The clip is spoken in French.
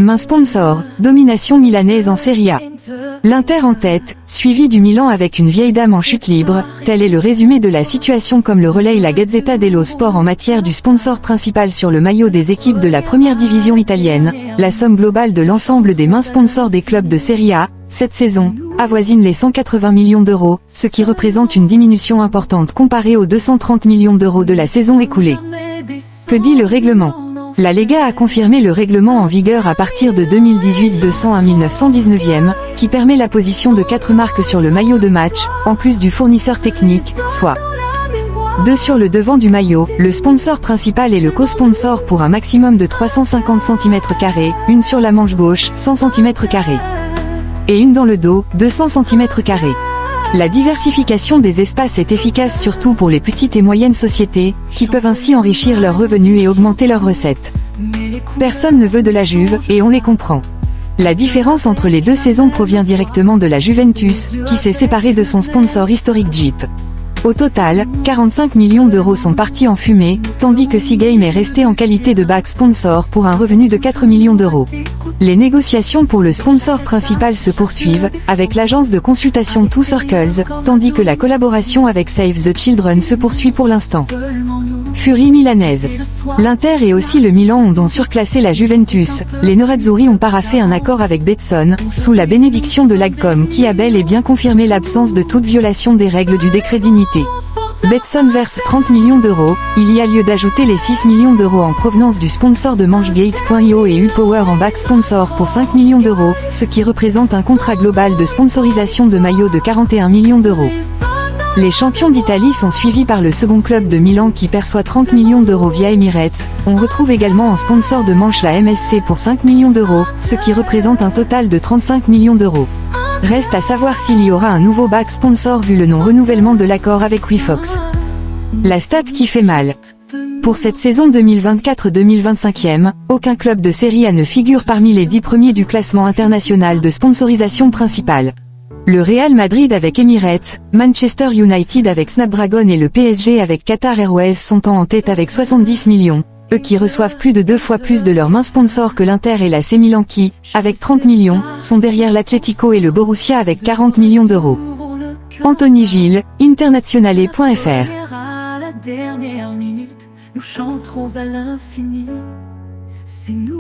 Main sponsor, domination milanaise en Serie A. L'Inter en tête, suivi du Milan avec une vieille dame en chute libre, tel est le résumé de la situation comme le relaye la Gazzetta dello Sport en matière du sponsor principal sur le maillot des équipes de la première division italienne. La somme globale de l'ensemble des mains sponsors des clubs de Serie A, cette saison, avoisine les 180 millions d'euros, ce qui représente une diminution importante comparée aux 230 millions d'euros de la saison écoulée. Que dit le règlement ? La Lega a confirmé le règlement en vigueur à partir de 2018-201 1919e, qui permet la position de 4 marques sur le maillot de match, en plus du fournisseur technique, soit 2 sur le devant du maillot, le sponsor principal et le co-sponsor pour un maximum de 350 cm², une sur la manche gauche, 100 cm², et une dans le dos, 200 cm². La diversification des espaces est efficace surtout pour les petites et moyennes sociétés, qui peuvent ainsi enrichir leurs revenus et augmenter leurs recettes. Personne ne veut de la Juve, et on les comprend. La différence entre les deux saisons provient directement de la Juventus, qui s'est séparée de son sponsor historique Jeep. Au total, 45 millions d'euros sont partis en fumée, tandis que Seagame est resté en qualité de back sponsor pour un revenu de 4 millions d'euros. Les négociations pour le sponsor principal se poursuivent, avec l'agence de consultation Two Circles, tandis que la collaboration avec Save the Children se poursuit pour l'instant. Furie milanaise. L'Inter et aussi le Milan ont donc surclassé la Juventus. Les Nerazzurri ont paraphé un accord avec Betson, sous la bénédiction de l'AGCOM qui a bel et bien confirmé l'absence de toute violation des règles du décret dignité. Betson verse 30 millions d'euros, il y a lieu d'ajouter les 6 millions d'euros en provenance du sponsor de Manchegate.io et U-Power en back sponsor pour 5 millions d'euros, ce qui représente un contrat global de sponsorisation de maillots de 41 millions d'euros. Les champions d'Italie sont suivis par le second club de Milan qui perçoit 30 millions d'euros via Emirates. On retrouve également en sponsor de manche la MSC pour 5 millions d'euros, ce qui représente un total de 35 millions d'euros. Reste à savoir s'il y aura un nouveau back sponsor vu le non-renouvellement de l'accord avec WeFox. La stat qui fait mal. Pour cette saison 2024-2025e, aucun club de Serie A ne figure parmi les 10 premiers du classement international de sponsorisation principale. Le Real Madrid avec Emirates, Manchester United avec Snapdragon et le PSG avec Qatar Airways sont en tête avec 70 millions, eux qui reçoivent plus de 2 fois plus de leurs mains sponsors que l'Inter et l'AC Milan qui, avec 30 millions, sont derrière l'Atlético et le Borussia avec 40 millions d'euros. Anthony Gilles, internationale.fr. Nous chanterons à l'infini. C'est nous.